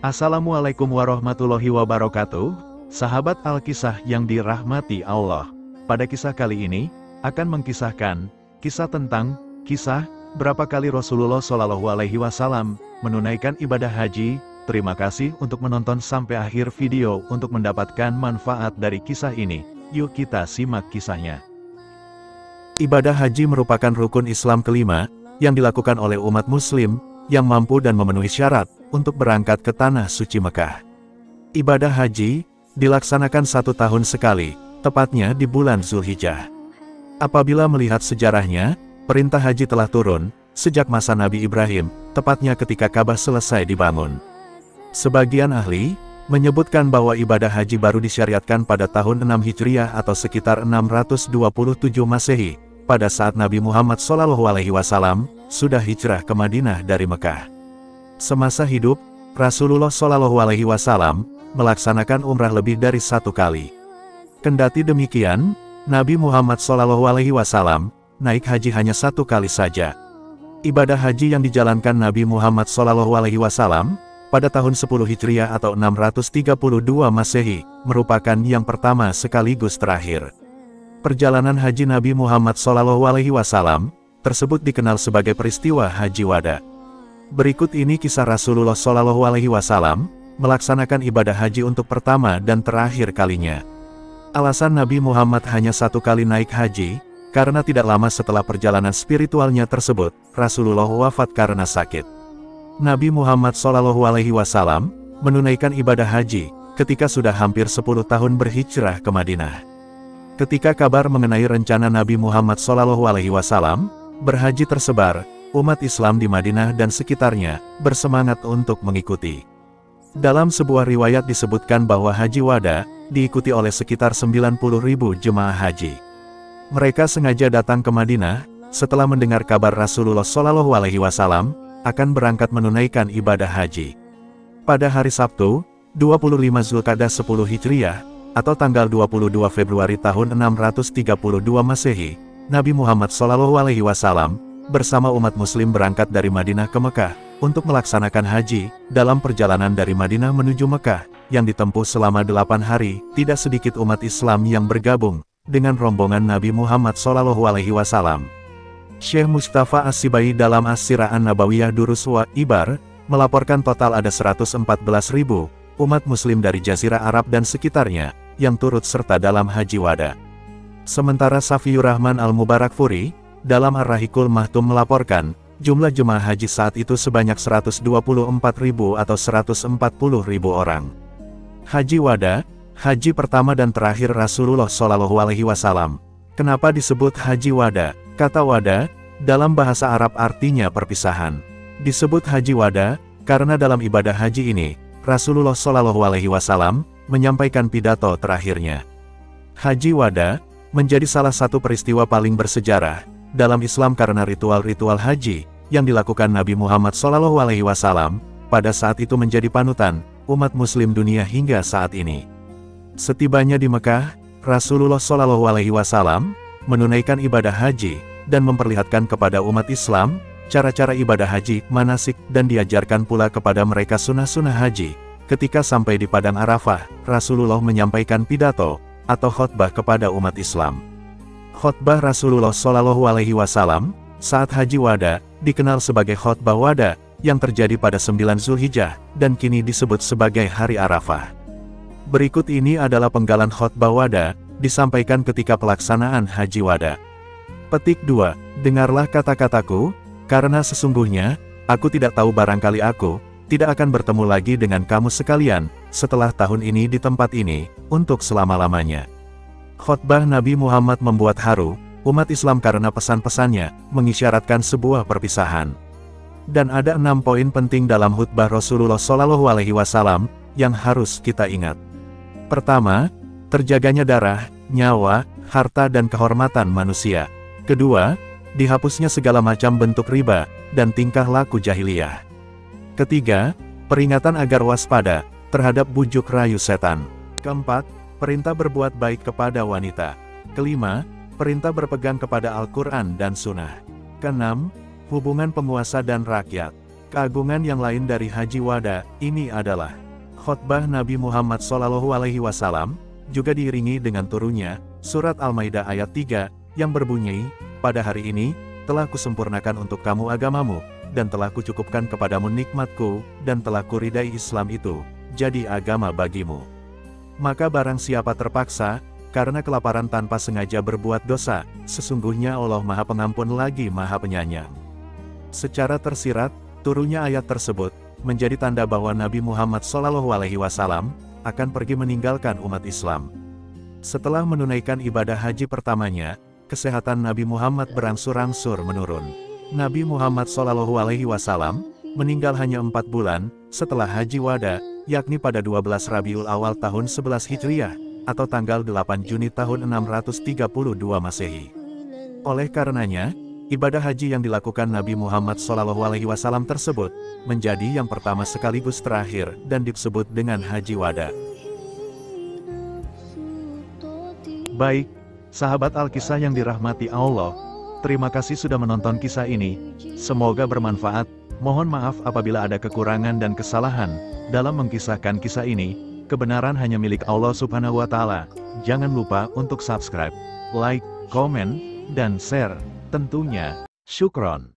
Assalamualaikum warahmatullahi wabarakatuh, sahabat Alkisah yang dirahmati Allah. Pada kisah kali ini, akan mengkisahkan, kisah tentang, berapa kali Rasulullah SAW menunaikan ibadah haji. Terima kasih untuk menonton sampai akhir video untuk mendapatkan manfaat dari kisah ini. Yuk kita simak kisahnya. Ibadah haji merupakan rukun Islam kelima, yang dilakukan oleh umat muslim, yang mampu dan memenuhi syarat untuk berangkat ke Tanah Suci Mekah. Ibadah haji dilaksanakan 1 tahun sekali, tepatnya di bulan Zulhijjah. Apabila melihat sejarahnya, perintah haji telah turun sejak masa Nabi Ibrahim, tepatnya ketika Ka'bah selesai dibangun. Sebagian ahli menyebutkan bahwa ibadah haji baru disyariatkan pada tahun 6 Hijriah atau sekitar 627 Masehi, pada saat Nabi Muhammad SAW sudah hijrah ke Madinah dari Mekah. Semasa hidup, Rasulullah SAW melaksanakan umrah lebih dari 1 kali. Kendati demikian, Nabi Muhammad SAW naik haji hanya 1 kali saja. Ibadah haji yang dijalankan Nabi Muhammad SAW pada tahun 10 Hijriah atau 632 Masehi merupakan yang pertama sekaligus terakhir. Perjalanan haji Nabi Muhammad SAW tersebut dikenal sebagai peristiwa Haji Wada. Berikut ini kisah Rasulullah SAW melaksanakan ibadah haji untuk pertama dan terakhir kalinya. Alasan Nabi Muhammad hanya 1 kali naik haji, karena tidak lama setelah perjalanan spiritualnya tersebut, Rasulullah wafat karena sakit. Nabi Muhammad SAW menunaikan ibadah haji ketika sudah hampir 10 tahun berhijrah ke Madinah. Ketika kabar mengenai rencana Nabi Muhammad SAW berhaji tersebar, umat Islam di Madinah dan sekitarnya bersemangat untuk mengikuti. Dalam sebuah riwayat disebutkan bahwa Haji Wada diikuti oleh sekitar 90.000 jemaah haji. Mereka sengaja datang ke Madinah setelah mendengar kabar Rasulullah SAW akan berangkat menunaikan ibadah haji. Pada hari Sabtu, 25 Zulqa'dah 10 Hijriah, atau tanggal 22 Februari tahun 632 Masehi, Nabi Muhammad SAW bersama umat muslim berangkat dari Madinah ke Mekah untuk melaksanakan haji. Dalam perjalanan dari Madinah menuju Mekah yang ditempuh selama 8 hari, tidak sedikit umat Islam yang bergabung dengan rombongan Nabi Muhammad SAW. Syekh Mustafa As-Sibai dalam As-Sirah An-Nabawiyah Durus wa Ibar melaporkan total ada 114.000 umat muslim dari Jazirah Arab dan sekitarnya yang turut serta dalam Haji Wada. Sementara Safiyur Rahman Al-Mubarakfuri dalam Ar-Rahikul Mahtum melaporkan jumlah jemaah haji saat itu sebanyak 124.000 atau 140.000 orang. Haji Wada, haji pertama dan terakhir Rasulullah SAW. Kenapa disebut Haji Wada? Kata Wada dalam bahasa Arab artinya perpisahan. Disebut Haji Wada karena dalam ibadah haji ini Rasulullah SAW menyampaikan pidato terakhirnya. Haji Wada menjadi salah satu peristiwa paling bersejarah dalam Islam karena ritual-ritual haji yang dilakukan Nabi Muhammad SAW pada saat itu menjadi panutan umat muslim dunia hingga saat ini. Setibanya di Mekah, Rasulullah SAW menunaikan ibadah haji dan memperlihatkan kepada umat Islam cara-cara ibadah haji, manasik, dan diajarkan pula kepada mereka sunnah-sunnah haji. Ketika sampai di Padang Arafah, Rasulullah menyampaikan pidato atau khotbah kepada umat Islam. Khotbah Rasulullah SAW saat Haji Wada dikenal sebagai khotbah Wada yang terjadi pada 9 Zulhijjah dan kini disebut sebagai Hari Arafah. Berikut ini adalah penggalan khotbah Wada disampaikan ketika pelaksanaan Haji Wada. Petik 2. Dengarlah kata-kataku, karena sesungguhnya aku tidak tahu barangkali aku tidak akan bertemu lagi dengan kamu sekalian, setelah tahun ini di tempat ini, untuk selama-lamanya. Khotbah Nabi Muhammad membuat haru umat Islam karena pesan-pesannya mengisyaratkan sebuah perpisahan. Dan ada 6 poin penting dalam khutbah Rasulullah SAW yang harus kita ingat. Pertama, terjaganya darah, nyawa, harta dan kehormatan manusia. Kedua, dihapusnya segala macam bentuk riba dan tingkah laku jahiliyah. Ketiga, peringatan agar waspada terhadap bujuk rayu setan. Keempat, perintah berbuat baik kepada wanita. Kelima, perintah berpegang kepada Al-Quran dan Sunnah. Keenam, hubungan penguasa dan rakyat. Keagungan yang lain dari Haji Wada, ini adalah khotbah Nabi Muhammad SAW, juga diiringi dengan turunnya surat Al-Maidah ayat 3, yang berbunyi, "Pada hari ini, telah kusempurnakan untuk kamu agamamu, dan telah kucukupkan kepadamu nikmatku, dan telah kuridai Islam itu, jadi agama bagimu." Maka barang siapa terpaksa, karena kelaparan tanpa sengaja berbuat dosa, sesungguhnya Allah Maha Pengampun lagi Maha Penyayang. Secara tersirat, turunnya ayat tersebut menjadi tanda bahwa Nabi Muhammad SAW akan pergi meninggalkan umat Islam. Setelah menunaikan ibadah haji pertamanya, kesehatan Nabi Muhammad berangsur-angsur menurun. Nabi Muhammad SAW meninggal hanya 4 bulan setelah Haji Wada, yakni pada 12 Rabiul Awal tahun 11 Hijriah, atau tanggal 8 Juni tahun 632 Masehi. Oleh karenanya, ibadah haji yang dilakukan Nabi Muhammad SAW tersebut, menjadi yang pertama sekaligus terakhir, dan disebut dengan Haji Wada. Baik, sahabat Alkisah yang dirahmati Allah, terima kasih sudah menonton kisah ini, semoga bermanfaat. Mohon maaf apabila ada kekurangan dan kesalahan dalam mengkisahkan kisah ini. Kebenaran hanya milik Allah Subhanahu wa Ta'ala. Jangan lupa untuk subscribe, like, komen, dan share. Tentunya, syukron.